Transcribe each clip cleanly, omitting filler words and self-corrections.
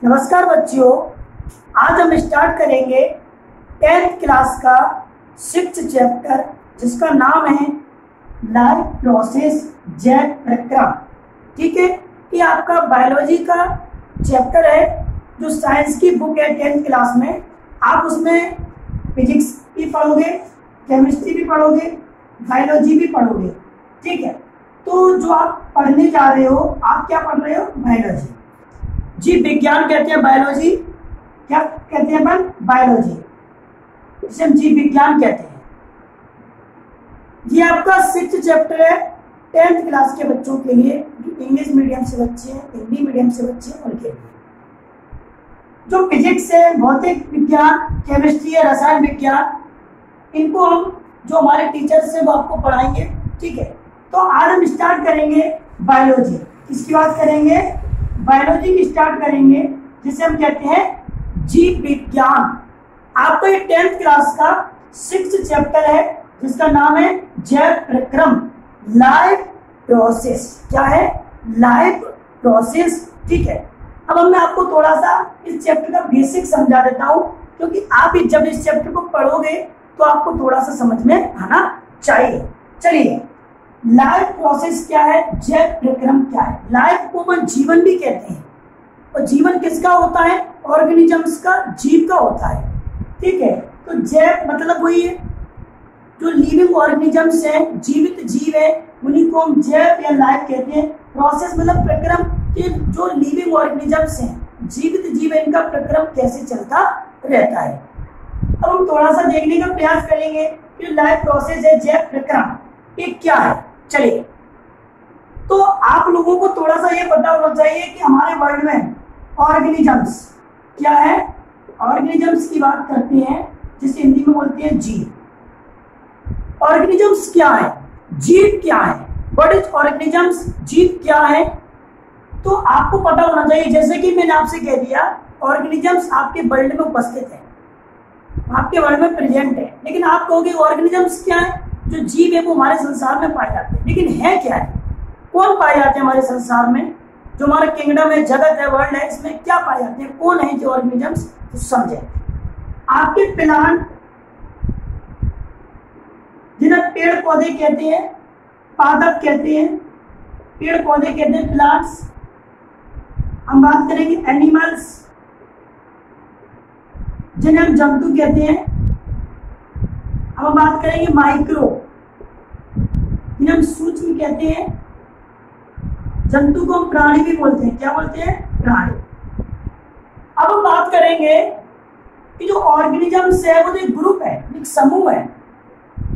नमस्कार बच्चों, आज हम स्टार्ट करेंगे 10th क्लास का 6th चैप्टर जिसका नाम है लाइफ प्रोसेस जैव प्रक्रम। ठीक है, ये आपका बायोलॉजी का चैप्टर है जो साइंस की बुक है 10th क्लास में। आप उसमें फिजिक्स भी पढ़ोगे, केमिस्ट्री भी पढ़ोगे, बायोलॉजी भी पढ़ोगे। ठीक है, तो जो आप पढ़ने जा रहे हो, आप क्या पढ़ रहे हो? बायोलॉजी। जीव विज्ञान कहते हैं बायोलॉजी। क्या कहते हैं अपन? बायोलॉजी, इसे हम जीव विज्ञान कहते हैं। ये आपका 6th चैप्टर है 10th क्लास के बच्चों के लिए, जो इंग्लिश मीडियम से बच्चे हैं, हिंदी मीडियम से बच्चे हैं, उनके लिए। जो फिजिक्स है, भौतिक विज्ञान, केमिस्ट्री है, रसायन विज्ञान, इनको हम जो हमारे टीचर्स हैं वो आपको पढ़ाएंगे। ठीक है, तो आज हम स्टार्ट करेंगे बायोलॉजी। किसकी बात करेंगे? बायोलॉजी की स्टार्ट करेंगे, जिसे हम कहते हैं जीव विज्ञान। आपका ये 10th क्लास का 6th चैप्टर है जिसका नाम है जैव प्रक्रम, लाइफ प्रोसेस। क्या है? Life process. ठीक है, अब मैं आपको थोड़ा सा इस चैप्टर का बेसिक समझा देता हूं, क्योंकि आप जब इस चैप्टर को पढ़ोगे तो आपको थोड़ा सा समझ में आना चाहिए। चलिए, लाइफ प्रोसेस क्या है, जैव प्रक्रम क्या है? लाइफ को हम जीवन भी कहते हैं, और जीवन किसका होता है? ऑर्गेनिजम्स का, जीव का होता है। ठीक है, तो जैव मतलब वही है जो लिविंग ऑर्गेनिजम्स हैं, जीवित जीव है, उन्हीं को हम जैव या लाइफ कहते हैं। प्रोसेस मतलब प्रक्रम, कि जो लिविंग ऑर्गेनिजम्स हैं, जीवित जीव है, इनका प्रक्रम कैसे चलता रहता है। अब हम थोड़ा सा देखने का प्रयास करेंगे कि लाइफ प्रोसेस है, जैव प्रक्रम, ये क्या है। चलिए, तो आप लोगों को थोड़ा सा ये पता होना चाहिए कि हमारे वर्ल्ड में ऑर्गेनिजम्स क्या है। ऑर्गेनिजम्स की बात करते हैं जिसे हिंदी में बोलते हैं जीव। ऑर्गेनिजम्स क्या है, जीव क्या है, व्हाट इज ऑर्गेनिजम्स, जीव क्या है, तो आपको पता होना चाहिए। जैसे कि मैंने आपसे कह दिया, ऑर्गेनिजम्स आपके वर्ल्ड में उपस्थित है, आपके वर्ल्ड में प्रेजेंट है, लेकिन आप कहोगे ऑर्गेनिजम्स क्या है? जो जीव है वो हमारे संसार में पाए जाते हैं, लेकिन है क्या है? कौन पाए जाते हैं हमारे संसार में? जो हमारा किंगडम है, जगत है, वर्ल्ड है, इसमें क्या पाए जाते हैं? कौन है जो ऑर्गेनिजम्स? तो समझे, आपके प्लांट, जिन्हें पेड़ पौधे कहते हैं, पादप कहते हैं, पेड़ पौधे कहते हैं प्लांट्स। हम बात करेंगे एनिमल्स, जिन्हें हम जंतु कहते हैं। अब हम बात करेंगे माइक्रो, जिन्हें हम सूक्ष्म कहते हैं। जंतु को हम प्राणी भी बोलते हैं। क्या बोलते हैं? प्राणी। अब हम बात करेंगे कि जो ऑर्गेनिजम्स है वो एक ग्रुप है, एक समूह है।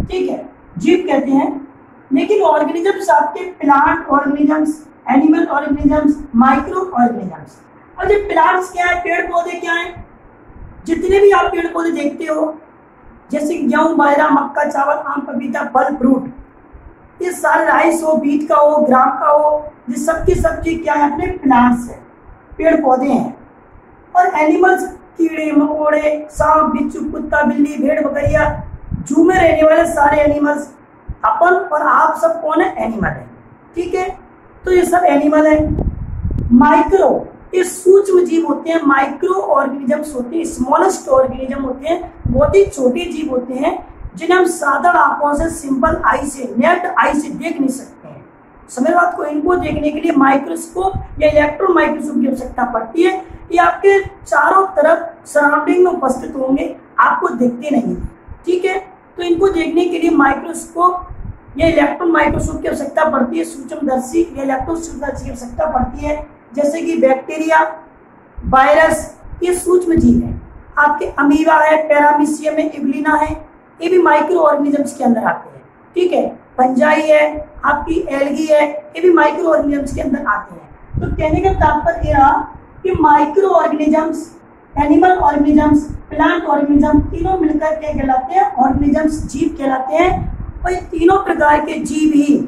ठीक है, जीव कहते हैं, लेकिन ऑर्गेनिजम्स आपके plant organisms, animal organisms, micro organisms. और जो प्लांट्स क्या है, पेड़ पौधे क्या है? जितने भी आप पेड़ पौधे देखते हो, जैसे गेहूं, बाजरा, मक्का, चावल, आम, पपीता, फल, फ्रूट, ये सारे राइस हो, बीट का हो, ग्राम का हो, ये सबकी सबकी क्या है? अपने प्लांट्स है, पेड़ पौधे हैं। और एनिमल्स, कीड़े मकोड़े, सांप, बिच्छू, कुत्ता, बिल्ली, भेड़, बकरिया, जू में रहने वाले सारे एनिमल्स, अपन और आप सब कौन है? एनिमल है। ठीक है, तो ये सब एनिमल है। माइक्रो, ये सूक्ष्म जीव होते हैं, माइक्रो ऑर्गेनिजम्स होते हैं, स्मॉलेस्ट ऑर्गेनिज्म होते हैं, बहुत ही छोटे जीव होते हैं, जिन्हें हम साधारण आंखों से, सिंपल आई से, नेट आई से देख नहीं सकते हैं। समझ बात को? इनको देखने के लिए माइक्रोस्कोप या इलेक्ट्रॉन माइक्रोस्कोप की आवश्यकता पड़ती है। ये आपके चारों तरफ सराउंडिंग में उपस्थित होंगे, आपको दिखते नहीं। ठीक है, तो इनको देखने के लिए माइक्रोस्कोप या इलेक्ट्रॉन माइक्रोस्कोप की आवश्यकता पड़ती है, सूक्ष्मदर्शी या इलेक्ट्रॉन सूक्ष्मदर्शी की आवश्यकता पड़ती है। जैसे कि बैक्टीरिया, वायरस, ये सूक्ष्म जीव है। आपके अमीबा है, पैरामीशियम है, इवलिना है, ये भी माइक्रो ऑर्गेनिजम्स के अंदर आते हैं। ठीक है, फंजाई है, आपकी एल्गी है, ये भी माइक्रो ऑर्गेनिजम्स के अंदर आते हैं। तो कहने का तात्पर्य रहा कि micro organisms, animal organisms, plant organism, तीनों मिलकर क्या कहलाते हैं? ऑर्गेनिजम्स, जीव कहलाते हैं। और ये तीनों प्रकार के जीव ही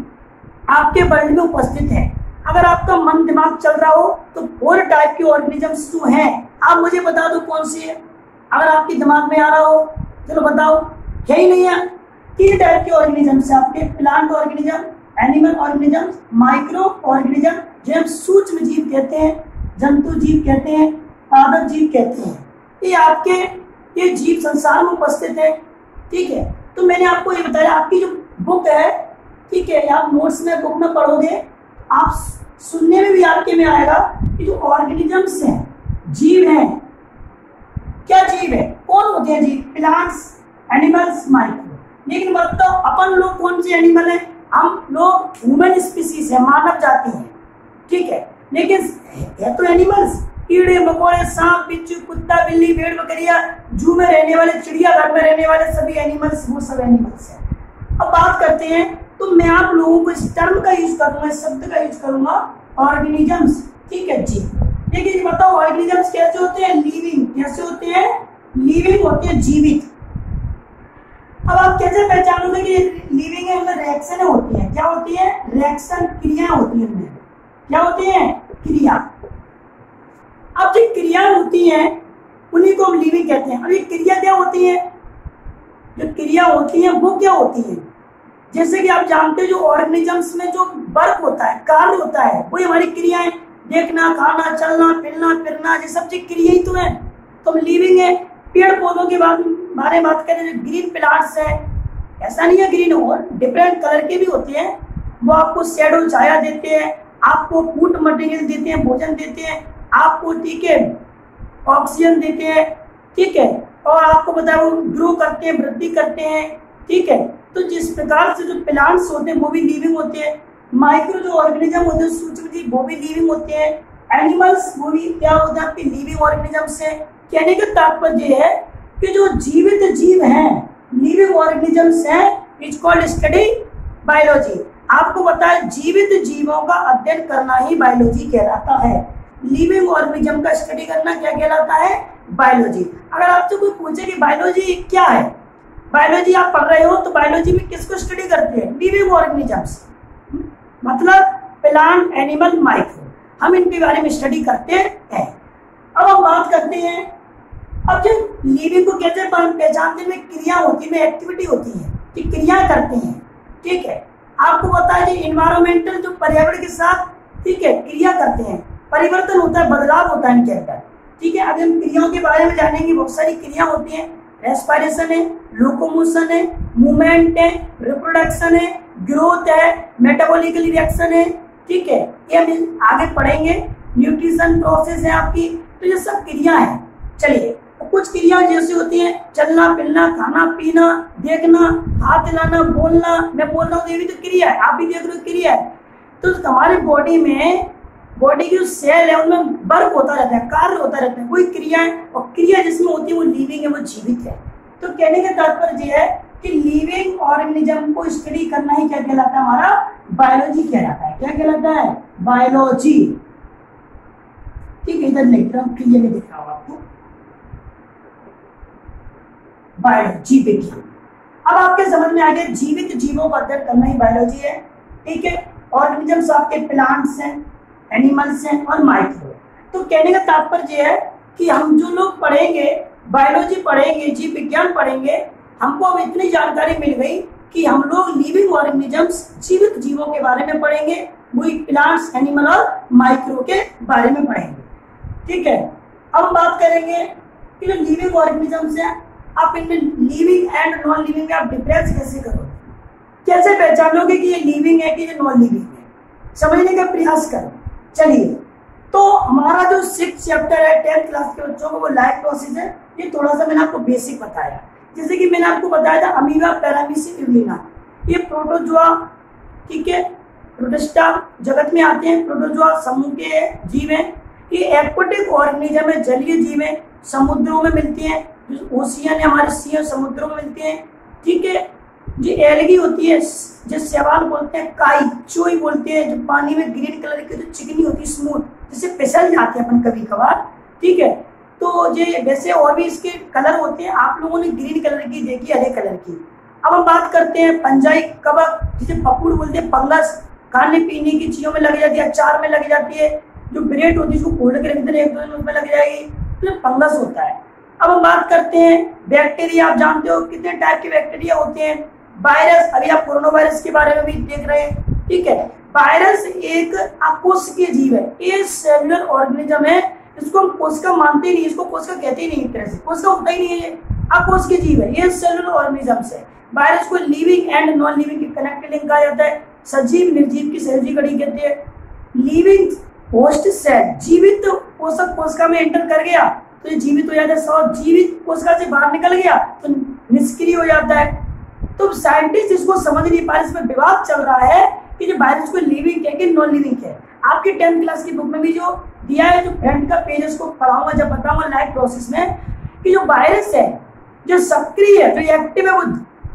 आपके वर्ल्ड में उपस्थित हैं। अगर आपका मन दिमाग चल रहा हो तो 4 टाइप के ऑर्गेनिजम्स जो हैं, आप मुझे बता दो कौन सी है। अगर आपके दिमाग में आ रहा हो, चलो बताओ। है ही नहीं है? 3 टाइप के ऑर्गेनिजम्स है आपके, plant organism, animal organism, micro organism, जिन्हें हम सूक्ष्म जीव कहते हैं, जंतु जीव कहते हैं। पादप जीव कहते हैं। ये आपके ये जीव संसार में उपस्थित है। ठीक है, तो मैंने आपको ये बताया, आपकी जो बुक है, ठीक है, आप नोट्स में बुक में पढ़ोगे, आप सुनने में भी आपके में आएगा कि जो ऑर्गेनिजम्स हैं, जीव हैं, क्या जीव है, कौन होते हैं जीव, प्लांट्स, एनिमल्स, माइक्रो। लेकिन मतलब अपन लोग कौन से एनिमल है, हम लोग ह्यूमन स्पीसीज है, मानव जाति है। ठीक है, लेकिन है तो एनिमल्स, कीड़े मकोड़े, सांप बिच्छू, कुत्ता बिल्ली, भेड़ बकरिया, जू में रहने वाले, चिड़ियाघर में रहने वाले सभी एनिमल्स, वो सब एनिमल्स हैं। अब बात करते हैं, तो मैं आप लोगों को इस टर्म का यूज करूंगा, इस शब्द का यूज करूंगा, ऑर्गेनिजम्स। ठीक है जी, देखिए बताओ ऑर्गेनिजम्स कैसे होते हैं, लिविंग। कैसे होते हैं, लिविंग होते हैं, जीवित। अब आप कैसे पहचानोगे कि लिविंग है, उनमें रिएक्शन होती है। क्या होती है, रिएक्शन, क्रिया होती है उनमें। क्या होती है, क्रिया। अब जो क्रिया होती है उन्हीं को हम लिविंग कहते हैं। अब ये क्रिया क्या होती है, जो क्रिया होती है वो क्या होती है, जैसे कि आप जानते हो जो ऑर्गेनिजम्स में जो वर्क होता है, कार्य होता है, वही हमारी क्रियाएं, देखना, खाना, चलना, फिरना, ये सब चीज क्रिया ही तो है, तो हम लिविंग है। पेड़ पौधों के बारे में बात करें, जो ग्रीन प्लांट्स है, ऐसा नहीं है ग्रीन, और डिफरेंट कलर के भी होते हैं, वो आपको शेडो, छाया देते हैं, आपको फूड मटेरियल देते हैं, भोजन देते हैं आपको, ठीक है, ऑक्सीजन देते हैं, ठीक है, और आपको पता है वो ग्रो करते हैं, वृद्धि करते हैं। ठीक है, तो जिस प्रकार से जो प्लांट्स होते हैं वो भी लिविंग होते हैं, माइक्रो जो ऑर्गेनिज्म होते हैं, सूक्ष्म जीव, वो भी लिविंग होते हैं, एनिमल्स वो भी क्या होता है, आपके लिविंग ऑर्गेनिजम्स है। कहने का तात्पर्य है कि जो जीवित जीव हैं, लिविंग ऑर्गेनिजम्स हैं, इज कॉल्ड स्टडी बायोलॉजी। आपको पता है जीवित जीवों का अध्ययन करना ही बायोलॉजी कहलाता है। लिविंग ऑर्गेनिज्म का स्टडी करना क्या कहलाता है, बायोलॉजी। अगर आपसे कोई पूछे कि बायोलॉजी क्या है, बायोलॉजी आप पढ़ रहे हो, तो बायोलॉजी में किसको स्टडी करते हैं, लिविंग ऑर्गेनिजम्स, मतलब प्लांट, एनिमल, माइक्रो, हम इनके बारे में स्टडी करते हैं। अब हम बात करते हैं, अब जो लिविंग को कैसे पहचानते हैं, क्रिया होती है, एक्टिविटी होती है कि क्रिया करते हैं। ठीक है, आपको पता है कि इन्वायरमेंटल जो पर्यावरण के साथ, ठीक है, क्रिया करते हैं, परिवर्तन होता है, बदलाव होता है इनके अंदर। ठीक है, अगर हम क्रियाओं के बारे में जानेंगे, बहुत सारी क्रिया होती हैं, रेस्पिरेशन है, लोकोमोशन है, मूवमेंट है, रिप्रोडक्शन है, ग्रोथ है, मेटाबॉलिकल रिएक्शन है। ठीक है, ये हम आगे पढ़ेंगे, न्यूट्रिशन प्रोसेस है आपकी, तो ये सब क्रिया है। चलिए, तो कुछ क्रिया जैसे होती हैं, चलना फिरना, खाना पीना, देखना, हाथ हिलाना, बोलना, मैं बोल रहा हूँ ये भी तो क्रिया है, आप भी देख रहे हो क्रिया है। तो हमारी बॉडी में, बॉडी की जो सेल है उनमें वर्क होता रहता है, कार्य होता रहता है, कोई क्रिया है, और क्रिया जिसमें होती है वो लिविंग है, वो जीवित है। तो कहने का तात्पर्य है कि लिविंग ऑर्गेनिज्म को स्टडी करना ही क्या कहलाता है, हमारा बायोलॉजी कहलाता है। क्या कहलाता है, बायोलॉजी। ठीक है, इधर लिख रहा हूँ, क्लियर नहीं दिख रहा हूँ आपको, बायोलॉजी विज्ञान। अब आपके समझ में आ गया, जीवित जीवों का अध्ययन करना ही बायोलॉजी है। ठीक है, ऑर्गेनिजम्स आपके प्लांट्स हैं, एनिमल्स हैं और माइक्रो। तो कहने का तात्पर्य है कि हम जो लोग पढ़ेंगे, बायोलॉजी पढ़ेंगे, जीव विज्ञान पढ़ेंगे, हमको अब इतनी जानकारी मिल गई कि हम लोग लिविंग ऑर्गेनिजम्स, जीवित जीवों के बारे में पढ़ेंगे, वही प्लांट्स, एनिमल और माइक्रो के बारे में पढ़ेंगे। ठीक है, अब हम बात करेंगे कि जो लिविंग ऑर्गेनिजम्स हैं, आप इनमें लिविंग एंड नॉन लिविंग आप डिफरेंस कैसे करोगे, कैसे पहचानोगे कि ये लिविंग है कि ये नॉन लिविंग है, समझने का प्रयास करो। चलिए, तो हमारा जो 6th चैप्टर है 10th क्लास के बच्चों को, वो लाइफ प्रोसेस है। ये थोड़ा सा मैंने आपको बेसिक बताया, जैसे कि मैंने आपको बताया था अमीबा, पैरामीशियम, यूलिना, ये प्रोटोजोआ, ठीक है, प्रोटिस्टा जगत में आते हैं, प्रोटोजोआ समूह के जीव हैं। ये एक्वाटिक ऑर्गेनिज्म है, जलीय जीव है, समुद्रों में मिलती हैं, ओशियन है हमारे, सी समुद्रों में मिलती हैं। ठीक है, जो एलगी होती है, जो शैवाल बोलते हैं, काई, चोई बोलते हैं, जो पानी में ग्रीन कलर की जो चिकनी होती है, स्मूथ, जिससे फिसल जाते हैं अपन कभी कभार। ठीक है, तो ये वैसे और भी इसके कलर होते हैं, आप लोगों ने ग्रीन कलर की देखी, हरे कलर की। अब हम बात करते हैं पंजाई कवक, जिसे पपुड़ बोलते हैं, फंगस, खाने पीने की चीजों में लग जाती है, अचार में लग जाती है, जो ब्रेड होती है उसको खोल के रख देते हैं, 1-2 दिन उसमें लग जाएगी, तो फंगस होता है। अब हम बात करते हैं बैक्टीरिया, आप जानते हो कितने टाइप के बैक्टीरिया होते हैं। वायरस, अभी आप कोरोना वायरस के बारे में भी देख रहे हैं। ठीक है, वायरस एक अकोशिकीय जीव है, ये सेलुलर ऑर्गेनिज्म है, इसको हम कोशिका मानते ही नहीं, इसको कोशिका कहते ही नहीं, एक तरह से कोशिका होता ही नहीं है, ये अकोशिकीय जीव है, ये सेलुलर ऑर्गेनिजम्स है। वायरस को लिविंग एंड नॉन लिविंग की कनेक्टेड लिंक कहा जाता है। सजीव निर्जीव की सहयोगी कड़ी कहते हैं। लिविंग होस्ट सेल, जीवित पोषक कोशिका में एंटर कर गया तो ये जीवित हो जाता है, और जीवित कोशिका से बाहर निकल गया तो निष्क्रिय हो जाता है। तो साइंटिस्ट इसको समझ नहीं पा रहे, इसमें विवाद चल रहा है कि जो वायरस को लिविंग है कि नॉन लिविंग है। आपकी 10th क्लास की बुक में भी जो दिया है, जो फ्रंट का पेज उसको पढ़ाऊंगा जब बताऊंगा लाइव प्रोसेस में, कि जो वायरस है जो सक्रिय है, जो एक्टिव है, वो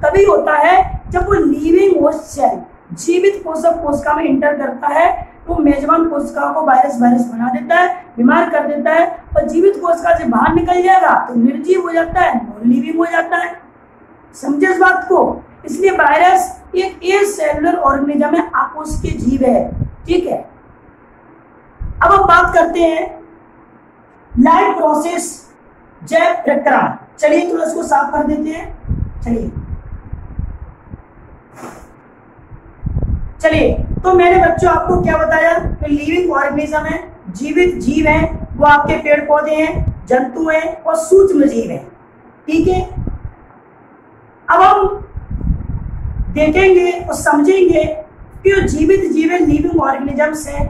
तभी होता है जब वो लिविंग होस्ट सेल, जीवित पोषक कोशिका में इंटर करता है। तो मेजबान कोशिका को वायरस बना देता है, बीमार कर देता है, और जीवित कोशिका से बाहर निकल जाएगा तो निर्जीव हो जाता है, नॉन लिविंग हो जाता है। समझे इस बात को? इसलिए वायरस एक एसेलुलर ऑर्गेनिज्म है, अकोशिकीय जीव है। ठीक है, अब हम बात करते हैं लाइफ प्रोसेस, जैव प्रक्रिया। चलिए थोड़ा इसको साफ कर देते हैं। चलिए तो मैंने बच्चों आपको क्या बताया, तो लिविंग ऑर्गेनिज्म है, जीवित जीव है, वो आपके पेड़ पौधे हैं, जंतु हैं और सूक्ष्म जीव हैं। ठीक है, अब हम देखेंगे और समझेंगे कि जो जीवित जीव है, लिविंग ऑर्गेनिजम्स हैं,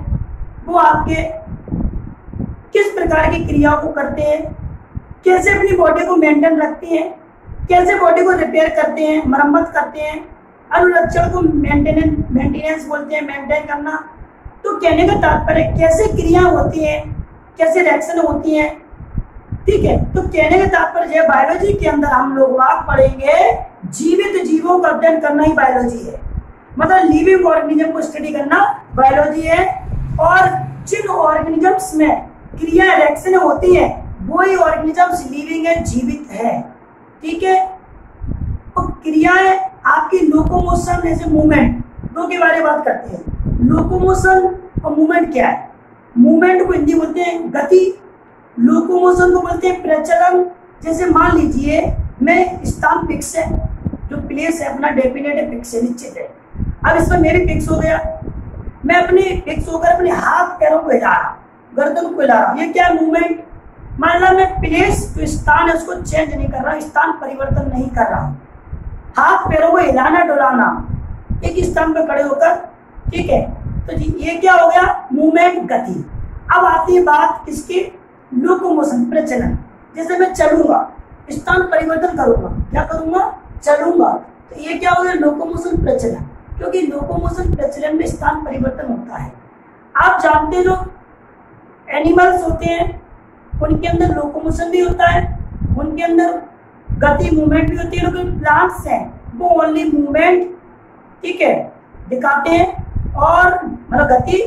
वो आपके किस प्रकार की क्रियाओं को करते हैं, कैसे अपनी बॉडी को मेंटेन रखते हैं, कैसे बॉडी को रिपेयर करते हैं, मरम्मत करते हैं। अनुरक्षण को मेंटेनेंस बोलते हैं, मेंटेन करना। तो कहने का तात्पर्य कैसे क्रिया होती है, कैसे रिएक्शन होती है। ठीक है, तो कहने का तात्पर्य है बायोलॉजी के अंदर हम लोग बात पढ़ेंगे, जीवित जीवों का अध्ययन करना ही बायोलॉजी है, मतलब लिविंग ऑर्गेनिज्म को स्टडी करना बायोलॉजी है। और जिन ऑर्गेनिजम्स में क्रिया रिएक्शन होती है वही ऑर्गेनिजम्स लिविंग है, जीवित है। ठीक है, तो क्रियाएं आपकी लोकोमोशन ऐसे मूवमेंट, दो के बारे में बात करते हैं। लोकोमोशन और मूवमेंट क्या है? मूवमेंट को हिंदी बोलते हैं गति, लोकोमोशन को बोलते हैं प्रचलन। जैसे मान लीजिए मैं स्थान फिक्स है, जो प्लेस है अपना डेफिनेट है, फिक्स है, निश्चित है। अब इसमें मेरी फिक्स हो गया, मैं अपने फिक्स होकर अपने हाथ पैरों को हिला रहा हूँ, गर्दन को हिला रहा हूँ, ये क्या मूवमेंट? मान लो मैं प्लेस जो स्थान है उसको चेंज नहीं कर रहा, स्थान परिवर्तन नहीं कर रहा हूँ, हाथ पैरों को हिलाना डुलाना एक स्थान पर खड़े होकर। ठीक है, तो जी ये क्या हो गया? मूवमेंट, गति। अब आती है बात इसकी लोकोमोशन, प्रचलन। जैसे मैं चलूंगा, स्थान परिवर्तन करूंगा, क्या करूंगा? चलूंगा, तो ये क्या हो गया? लोकोमोशन, प्रचलन। क्योंकि लोकोमोशन प्रचलन में स्थान परिवर्तन होता है। आप जानते हैं जो एनिमल्स होते हैं उनके अंदर लोकोमोशन भी होता है, उनके अंदर गति मूवमेंट भी होती है, लेकिन प्लांट्स हैं वो ओनली मूवमेंट, ठीक है, दिखाते हैं, और मतलब गति,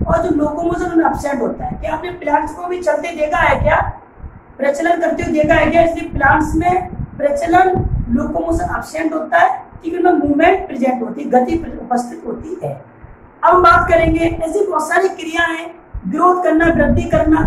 और जो लोकोमोशन उनमें एब्सेंट होता है। क्या आपने प्लांट्स को भी चलते देखा है क्या? प्रचलन करते हुए देखा है क्या? इसलिए प्लांट्स में प्रचलन लोकोमोशन एब्सेंट होता है, ठीक है, मूवमेंट प्रेजेंट होती है, गति उपस्थित होती है। अब बात करेंगे, ऐसी बहुत सारी क्रिया है, ग्रोथ करना, वृद्धि करना।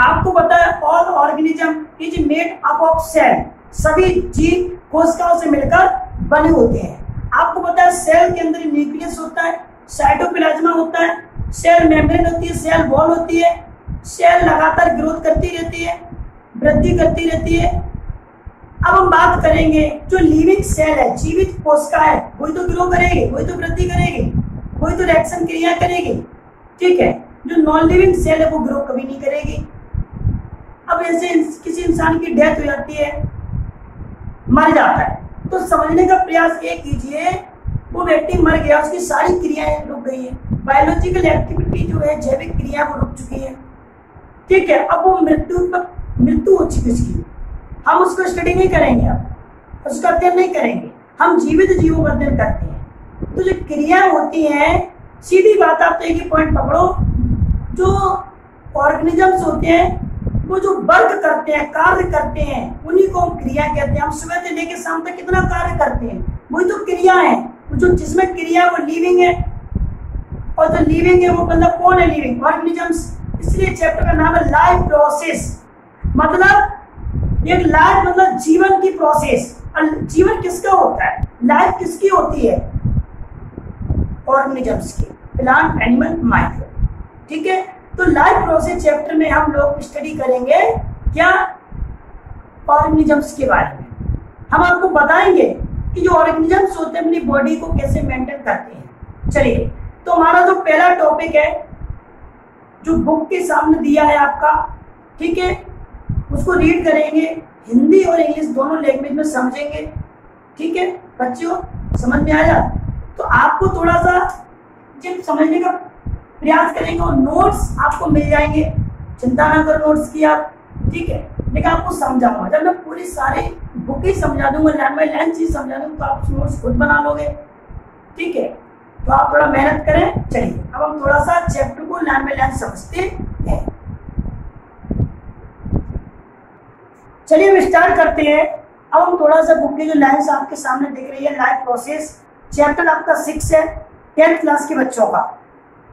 आपको पता है all organism is made up of cell, सभी जीव कोशिकाओं से मिलकर बने होते हैं। आपको पता है सेल के अंदर न्यूक्लियस होता है, साइटोप्लाज्मा होता है, सेल मेम्ब्रेन होती है, सेल वॉल होती है। सेल लगातार ग्रोथ करती रहती है, वृद्धि करती रहती है। अब हम बात करेंगे जो लिविंग सेल है, जीवित कोशिका है, वही तो ग्रो करेगी, वही तो वृद्धि करेगी, वही तो रिएक्शन क्रिया करेगी। ठीक है, जो नॉन लिविंग सेल है वो ग्रो कभी नहीं करेगी। अब ऐसे किसी इंसान की डेथ हो जाती है, मर जाता है, तो समझने का प्रयास ये कीजिए, वो व्यक्ति मर गया, उसकी सारी क्रियाएं रुक गई है, बायोलॉजिकल एक्टिविटी जो है, जैविक क्रिया वो रुक चुकी है। ठीक है, अब वो मृत्यु हो चुकी उसकी, हम उसको स्टडी नहीं करेंगे, अब उसका अध्ययन नहीं करेंगे, हम जीवित जीवों का अध्ययन करते हैं। तो जो क्रियाएं होती हैं, सीधी बात आप तो एक ही पॉइंट पकड़ो, जो ऑर्गेनिजम्स होते हैं वो जो वर्क करते हैं, कार्य करते हैं, उन्हीं को हम क्रिया कहते हैं। हम सुबह से लेकर शाम तक कितना कार्य करते हैं, वही तो क्रिया है। जो जिसमें क्रिया वो लिविंग है, और जो लिविंग है वो मतलब कौन है? Living organisms. इसलिए चैप्टर का नाम है लाइफ प्रोसेस, मतलब एक लाइफ मतलब जीवन की प्रोसेस। और जीवन किसका होता है? लाइफ किसकी होती है? ऑर्गेनिजम्स की, प्लांट, एनिमल, माइक्रो। ठीक है, तो लाइफ प्रोसेस चैप्टर में हम लोग स्टडी करेंगे क्या, ऑर्गेनिजम्स के बारे में। हम आपको बताएंगे कि जो ऑर्गेनिजम्स होते हैं अपनी बॉडी को कैसे मेंटेन करते हैं। चलिए, तो हमारा जो पहला टॉपिक है जो बुक के सामने दिया है आपका, ठीक है, उसको रीड करेंगे, हिंदी और इंग्लिश दोनों लैंग्वेज में समझेंगे। ठीक है बच्चों, समझ में आया? तो आपको थोड़ा सा जब समझने का प्रयास करेंगे और नोट्स आपको मिल जाएंगे, चिंता ना करो नोट्स की आप, ठीक है। लेकिन आपको समझाऊंगा, जब मैं पूरी सारी बुक ही समझा दूंगा, लाइन बाय लाइन चीज समझा दूंगा, तो आप नोट्स खुद बना लोगे। ठीक है, तो आप थोड़ा मेहनत करें। चलिए, अब हम थोड़ा सा चैप्टर को लाइन बाय लाइन समझते हैं। चलिए हम स्टार्ट करते हैं। अब हम थोड़ा सा बुक की जो लाइन्स आपके सामने दिख रही है, लाइफ प्रोसेस चैप्टर आपका 6 है, 10th क्लास के बच्चों का।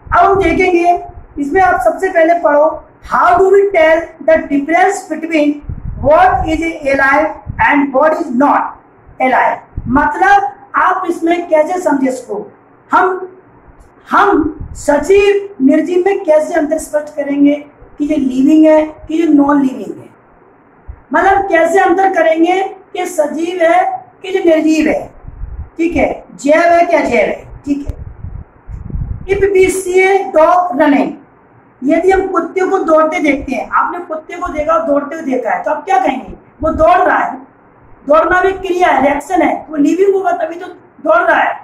अब हम देखेंगे, इसमें आप सबसे पहले पढ़ो, how do we tell the difference between what is alive and what is not alive. मतलब आप इसमें कैसे समझे इसको, हम सजीव निर्जीव में कैसे अंतर स्पष्ट करेंगे कि ये लिविंग है कि ये नॉन लिविंग है। मतलब कैसे अंतर करेंगे कि सजीव है कि जो निर्जीव है। ठीक है, जैव है क्या जैव है। ठीक है, if we see a dog running, यदि हम कुत्ते को दौड़ते देखते हैं, आपने कुत्ते को देखा और दौड़ते हुए देखा है, तो आप क्या कहेंगे? वो दौड़ रहा है। दौड़ना भी क्रिया है, रिएक्शन है, वो लिविंग होगा तभी तो दौड़ रहा है।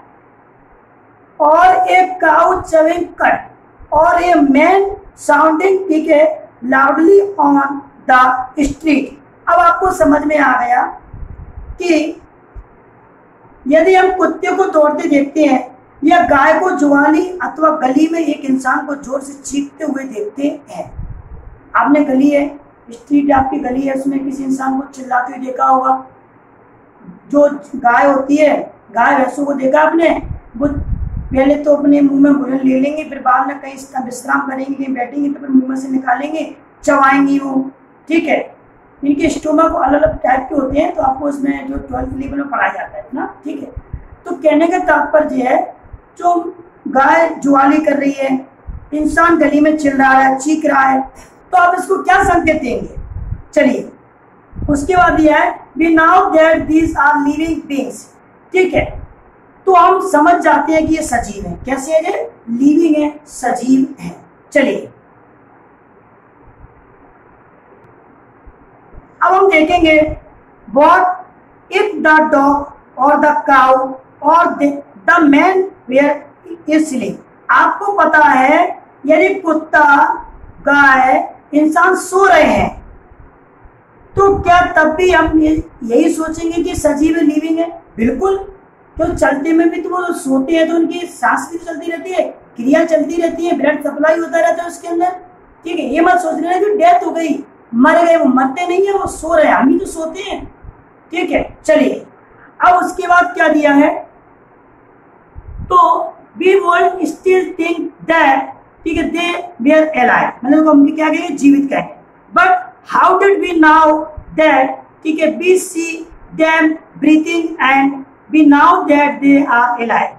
और ए काउ चविंग कट, और ए मैन साउंडिंग, ठीक है, लाउडली ऑन द स्ट्रीट। अब आपको समझ में आ गया कि यदि हम कुत्ते को दौड़ते देखते हैं या गाय को जुआली अथवा गली में एक इंसान को जोर से चीखते हुए देखते हैं। आपने गली है, स्ट्रीट आपकी गली है, उसमें किसी इंसान को चिल्लाते हुए देखा होगा। जो गाय होती है, गाय भैंसों को देखा आपने, वो पहले तो अपने मुंह में भोजन ले लेंगे, फिर बाद में कहीं विश्राम करेंगे, कहीं बैठेंगे, तो फिर मुंह में से निकालेंगे, चबाएंगी वो। ठीक है, इनके स्टोमक अलग अलग टाइप के होते हैं, तो आपको इसमें जो 12th लेवल में पढ़ाया जाता है ना। ठीक है, तो कहने का तात्पर्य है, जो गाय जुआली कर रही है, इंसान गली में चिल्ला रहा है, चीख रहा है, तो आप इसको क्या संकेत देंगे? चलिए, उसके बाद दिया है we know that these are living beings. ठीक है, तो हम समझ जाते हैं कि ये सजीव है। कैसे है? ये लिविंग है, सजीव है। चलिए, अब हम देखेंगे व्हाट इफ द डॉग और द काउ और द मैन वेयर स्लीपिंग। आपको पता है यदि कुत्ता, गाय, इंसान सो रहे हैं, तो क्या तब भी हम यही सोचेंगे कि सजीव लिविंग है? बिल्कुल, तो चलते में भी तो वो सोते हैं तो उनकी सांस भी चलती रहती है, क्रिया चलती रहती है, ब्लड सप्लाई होता रहता है उसके अंदर। ठीक है, ये मत सोच रहे हैं कि डेथ हो गई, मर गए, वो मरते नहीं है, वो सो रहे हैं, हम ही तो सोते हैं। ठीक है, चलिए, अब उसके बाद क्या दिया है, तो we would still think that, ठीक है, दे वेयर अलाइव, मतलब हम क्या कहेंगे? जीवित कहेंगे। But how did we know that, ठीक है, we see them breathing and we know that they are alive.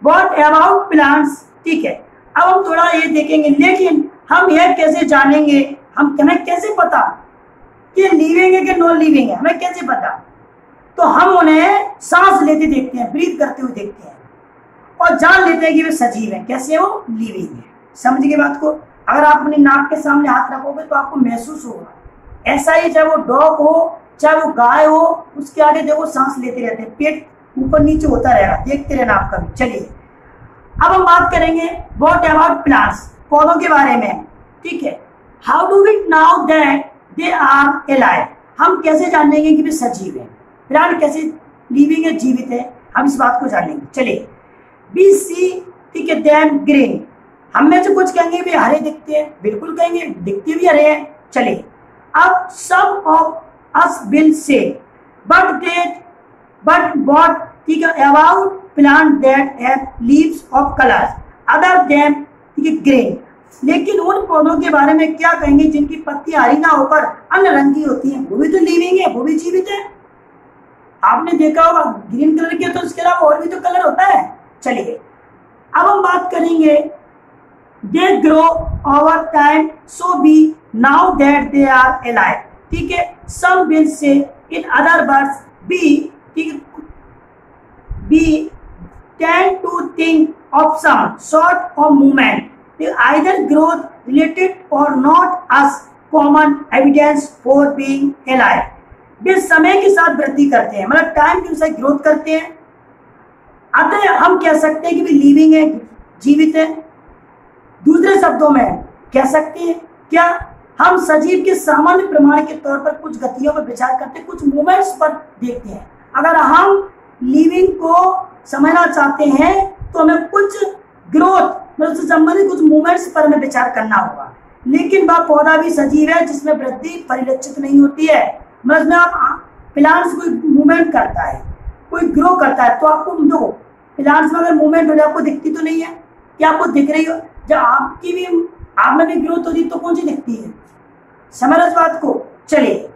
What about plants? ठीक है, अब हम थोड़ा ये देखेंगे, लेकिन हम यह कैसे जानेंगे, हमें कैसे पता कि लिविंग है कि नॉन लिविंग है? हमें कैसे पता? तो हम उन्हें सांस लेते देखते हैं, ब्रीथ करते हुए देखते हैं और जान लेते हैं कि वे सजीव हैं। कैसे है? वो लिविंग है। समझ गए बात को? अगर आप अपनी नाक के सामने हाथ रखोगे तो आपको महसूस होगा। ऐसा ही चाहे वो डॉग हो, चाहे वो गाय हो, उसके आगे देखो सांस लेते रहते हैं, पेट ऊपर नीचे होता रहेगा, देखते रहना आप कभी। चलिए, अब हम बात करेंगे व्हाट अबाउट प्लांट्स, पौधों के बारे में। ठीक है, how do we know that they are alive, हम कैसे जानेंगे कि वे सजीव है? प्लांट कैसे लिविंग है, जीवित है, हम इस बात को जानेंगे। चलिए, बी सी, ठीक है, देम ग्रीन, हम में से कुछ कहेंगे वे हरे दिखते हैं, बिल्कुल कहेंगे, दिखते भी हरे हैं। चलिए, अब some of us will say but what, ठीक है, about plant that have leaves of colours other than, ठीक है, ग्रीन, लेकिन उन पौधों के बारे में क्या कहेंगे जिनकी पत्तियां हरी ना होकर अन्य रंग की होती हैं? वो भी तो लिविंग है, वो भी जीवित है। आपने देखा होगा ग्रीन कलर के, तो उसके अलावा और भी तो कलर होता है। चलिए, अब हम बात करेंगे they grow over time, so we know that they are alive. ठीक है, सम will say in other words B, ठीक है, B tend to think of some sort of movement, either growth related or not as common evidence for being alive। वे समय के साथ वृद्धि करते हैं, मतलब टाइम के अनुसार ग्रोथ करते हैं, अतः हम कह सकते हैं कि वे लिविंग है, जीवित है। दूसरे शब्दों में कह सकते हैं क्या, हम सजीव के सामान्य प्रमाण के तौर पर कुछ गतियों पर विचार करते हैं, कुछ मूवमेंट्स पर देखते हैं। अगर हम लिविंग को समझना चाहते हैं तो हमें कुछ ग्रोथ मतलब उससे संबंधित कुछ मूवमेंट्स पर हमें विचार करना होगा। लेकिन वह पौधा भी सजीव है जिसमें वृद्धि परिलक्षित नहीं होती है, मतलब आप प्लांट्स कोई मूवमेंट करता है, कोई ग्रो करता है, तो आपको दो प्लांट्स में अगर मूवमेंट हो जाए आपको दिखती तो नहीं है, क्या आपको दिख रही हो? जब आपकी भी आप में भी ग्रोथ होती तो कौन सी दिखती है? समझ इस बात को। चलिए,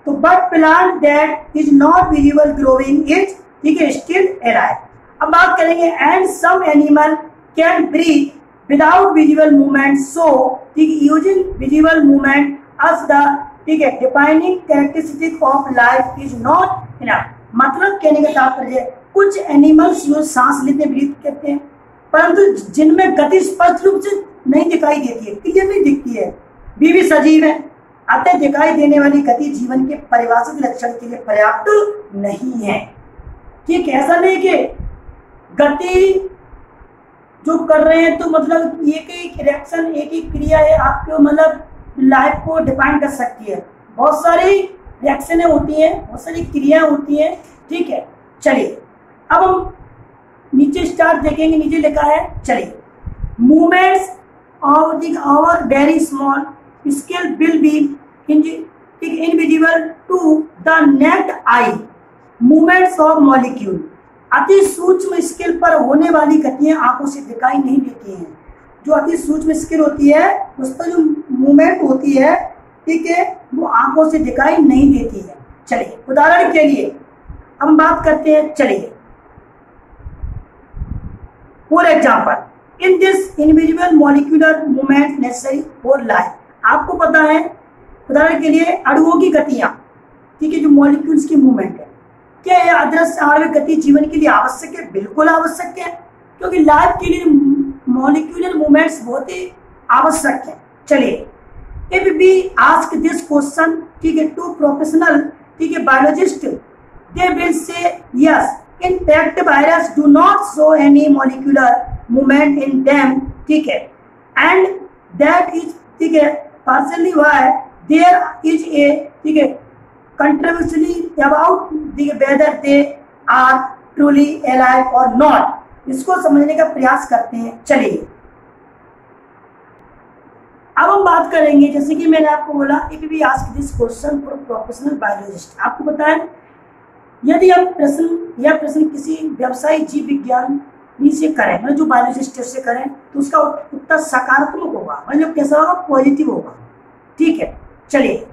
तो but plant that is not visible growing is, ठीक है, स्टिल अलाइव। अब बात करेंगे and some animal can breathe without visible movement, so ठीक using visible movement as the, ठीक है, defining characteristic of life is not enough. मतलब कहने का तात्पर्य कुछ एनिमल्स जो सांस लेते ब्रीथ करते हैं परंतु जिनमें गति स्पष्ट रूप से नहीं दिखाई देती है, क्लियर नहीं दिखती है, भी सजीव है, अतः दिखाई देने वाली गति जीवन के परिभाषित लक्षण के लिए पर्याप्त नहीं है। ठीक, ऐसा नहीं कि गति जो कर रहे हैं तो मतलब एक एक रिएक्शन, एक एक क्रिया है आपको मतलब लाइफ को डिफाइन कर सकती है। बहुत सारी रिएक्शनें होती हैं, बहुत सारी क्रियाएं होती हैं। ठीक है, चलिए अब हम नीचे स्टार्ट देखेंगे। नीचे लिखा है, चलिए, movements of the our very small scale will be invisible to the naked eye. Movements of molecule, अति सूक्ष्म स्केल पर होने वाली गतियां आंखों से दिखाई नहीं देती हैं। जो अति सूक्ष्म स्केल होती है उस पर जो मूवमेंट होती है, ठीक है, वो आंखों से दिखाई नहीं देती है। चलिए उदाहरण के लिए हम बात करते हैं, चलिए for example, in this invisible molecular movement necessary for life. आपको पता है, उदाहरण के लिए अणुओं की गतियां, ठीक है, जो मॉलिक्यूल्स की मूवमेंट है, क्या यह अदृश्य आणविक गति जीवन के लिए आवश्यक है? बिल्कुल आवश्यक है, क्योंकि लाइफ के लिए मॉलिक्यूलर मूवमेंट्स बहुत ही आवश्यक है। चलिए, if we ask this question, ठीक है, टू प्रोफेशनल, ठीक है, biologist, they will say yes, in fact virus do not show any molecular movement in them, ठीक है, and that is, ठीक है, partially why there is a, ठीक है, controversy about whether they are truly alive or not। इसको समझने का प्रयास करते हैं। चलिए अब हम बात करेंगे, जैसे कि मैंने आपको बोला, if we ask this question for professional biologist. आपको पता है, यदि हम प्रश्न किसी व्यवसायिक जीव विज्ञान से करें, मतलब जो बायोलॉजिस्ट से करें, तो उसका उत्तर सकारात्मक होगा, मतलब कैसा होगा? पॉजिटिव होगा। ठीक है, चलिए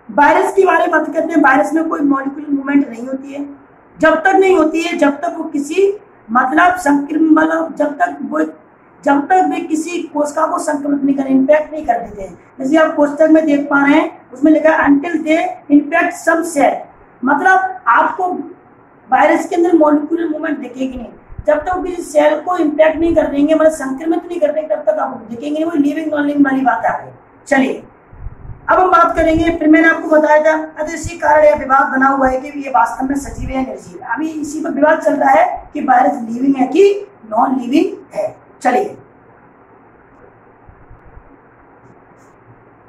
वायरस के बारे में बात करते हैं। वायरस में कोई मॉलिक्यूलर मूवमेंट नहीं होती है, जब तक नहीं होती है जब तक वो किसी मतलब संक्रमण, मतलब जब तक वे किसी कोशिका को संक्रमित नहीं कर, इन्फेक्ट नहीं कर देते हैं। जैसे आप कोष्टक में देख पा रहे हैं, उसमें लिखा है until they infect some cell, मतलब आपको वायरस के अंदर मॉलिक्यूलर मूवमेंट दिखेगी नहीं जब तक किसी सेल को इम्पैक्ट नहीं कर देंगे, मतलब संक्रमित नहीं कर देंगे, तब तक आपको दिखेंगे नहीं। वो लिविंग नॉन लिविंग वाली बात आ गई। चलिए अब हम बात करेंगे, फिर मैंने आपको बताया था अतः इसी कारण यह विवाद बना हुआ है कि ये वास्तव में सजीव है या निर्जीव है। अभी इसी पर विवाद चल रहा है कि वायरस लिविंग है कि नॉन लिविंग है। चलिए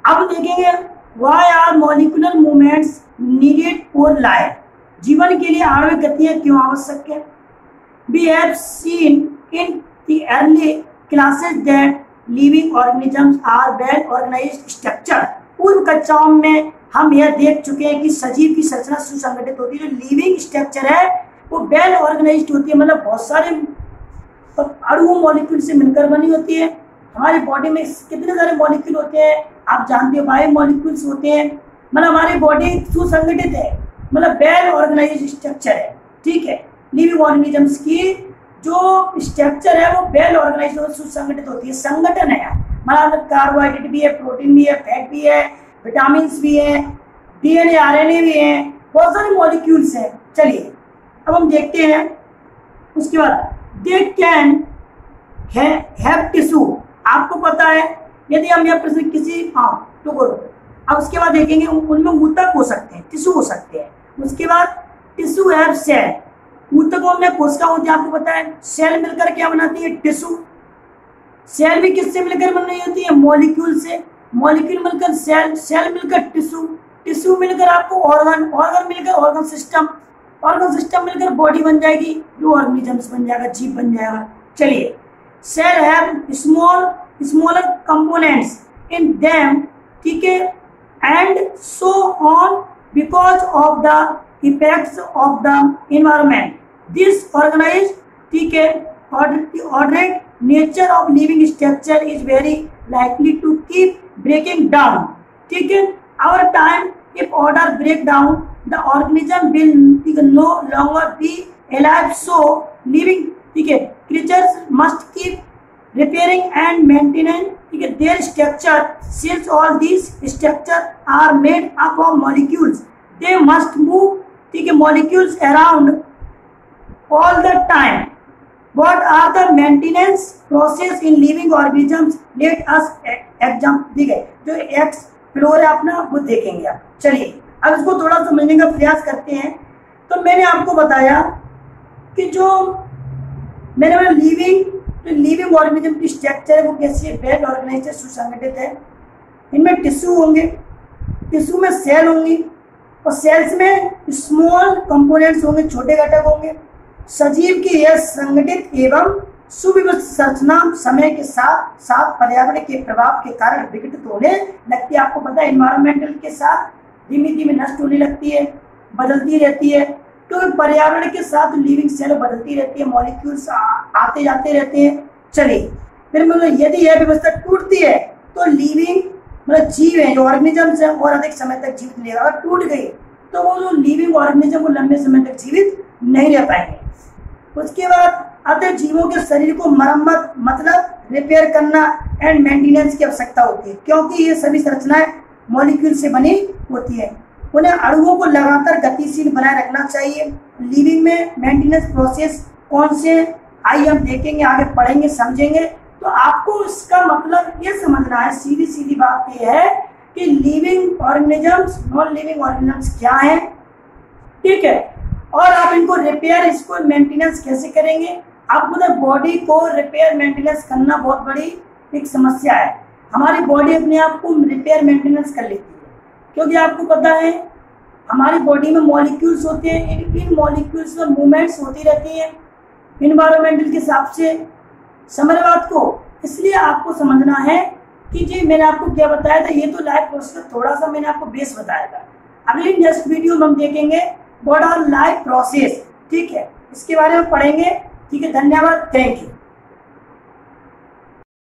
अब देखेंगे, why are molecular movements needed for life. जीवन के लिए आणविक गतियां क्यों आवश्यक है? We have seen in the early classes that living organisms are well organized structure। पूर्व कक्षाओं में हम यह देख चुके हैं कि सजीव की संरचना सुसंगठित होती है। जो लिविंग स्ट्रक्चर है वो वेल ऑर्गेनाइज्ड होती है, मतलब बहुत सारे अणु मॉलिक्यूल से मिलकर बनी होती है। हमारी बॉडी में कितने सारे मॉलिक्यूल होते हैं आप जानते हो, बायो मॉलिक्यूल्स होते हैं, मतलब हमारी बॉडी सुसंगठित है, मतलब वेल ऑर्गेनाइज्ड स्ट्रक्चर है। ठीक है, लिविंग ऑर्गेनिजम्स की जो स्ट्रक्चर है वो वेल ऑर्गेनाइज और सुसंगठित होती है। संगठन है, मतलब कार्बोहाइड्रेट भी है, प्रोटीन भी है, फैट भी है, विटामिन भी है, डीएनए आरएनए भी है, बहुत सारे मॉलिक्यूल्स हैं। चलिए अब हम देखते हैं। उसके बाद दे कैन हैव टिश्यू। आपको पता है यदि हम यह प्रश्न किसी तो करो। अब उसके बाद देखेंगे उनमें ऊतक हो सकते हैं, टिश्यू हो सकते हैं। उसके बाद टिश्यू हैव सेल। ऊतकों में कोशिका होती है, आपको पता है। सेल मिलकर क्या बनाती है? टिश्यू। सेल भी किससे मिलकर बन रही होती है? मॉलिक्यूल से। मॉलिक्यूल मिलकर सेल, सेल मिलकर टिश्यू, टिश्यू मिलकर आपको ऑर्गन, ऑर्गन मिलकर ऑर्गन सिस्टम, ऑर्गन सिस्टम मिलकर बॉडी बन जाएगी, जो ऑर्गेनिजम्स बन जाएगा, जीव बन जाएगा। चलिए cell have smaller components in them, ठीक है, and so on because of the effects of the environment. This organize, ठीक है, ordered nature of living structure is very likely to keep breaking down, ठीक है। Our time, if order break down, the organism will no longer be alive. So living, ठीक है, creatures must keep repairing and maintaining, ठीक है, their structure. Since all these structure are made up of molecules, they must move, ठीक है, molecules around all the time. What are the maintenance process in living organisms? Let us examine, ठीक है, जो X floor है अपना वो देखेंगे आप। चलिए अब इसको थोड़ा समझने का प्रयास करते हैं। तो मैंने आपको बताया कि जो मैंने लिविंग ऑर्गेनिज्म की स्ट्रक्चर है वो कैसी है? वेल ऑर्गेनाइज्ड है, सुसंगठित है। इनमें टिश्यू होंगे, टिश्यू में सेल होंगी और सेल्स में स्मॉल कंपोनेंट्स होंगे, छोटे घटक होंगे। सजीव की यह संगठित एवं सुव्यवस्थित संरचना समय के साथ साथ पर्यावरण के प्रभाव के कारण विकसित होने लगती है। आपको पता है एनवायरमेंटल के साथ धीमे धीमे नष्ट होने लगती है, बदलती रहती है। तो पर्यावरण के साथ लिविंग सेल बदलती रहती है, मॉलिक्यूल्स आते जाते रहते हैं। चलिए फिर मतलब यदि यह व्यवस्था टूटती है तो लिविंग मतलब जीव है, जो ऑर्गेनिजम्स है, और अधिक समय तक जीवित रहेगा। अगर टूट गई तो वो जो लिविंग ऑर्गेनिज्म वो लंबे समय तक जीवित नहीं रह पाएंगे। उसके बाद अतः जीवों के शरीर को मरम्मत मतलब रिपेयर करना एंड मेंटेनेंस की आवश्यकता होती है, क्योंकि ये सभी संरचनाएं मॉलिक्यूल से बनी होती है। उन्हें अणुओं को लगातार गतिशील बनाए रखना चाहिए। लिविंग में मेंटेनेंस प्रोसेस कौन से, आइए हम देखेंगे, आगे पढ़ेंगे, समझेंगे। तो आपको इसका मतलब ये समझना है, सीधी सीधी बात ये है कि living organisms, non living organisms क्या है, ठीक है, और आप इनको रिपेयर, इसको मेंटेनेंस कैसे करेंगे। आप मतलब बॉडी को रिपेयर मेंटेनेंस करना बहुत बड़ी एक समस्या है। हमारी बॉडी अपने आप को रिपेयर मेंटेनेंस कर लेती है, क्योंकि आपको पता है हमारी बॉडी में मॉलिक्यूल्स होते हैं, इन मॉलिक्यूल्स में मूवमेंट्स होती रहती हैं इन्वायरमेंटल के हिसाब से। समझ बात को, इसलिए आपको समझना है कि जी मैंने आपको क्या बताया था, ये तो लाइफ प्रोसेस थोड़ा सा मैंने आपको बेस बताया था। अगली नेक्स्ट वीडियो में हम देखेंगे व्हाट आर लाइफ प्रोसेस, ठीक है, इसके बारे में पढ़ेंगे। ठीक है, धन्यवाद, थैंक यू।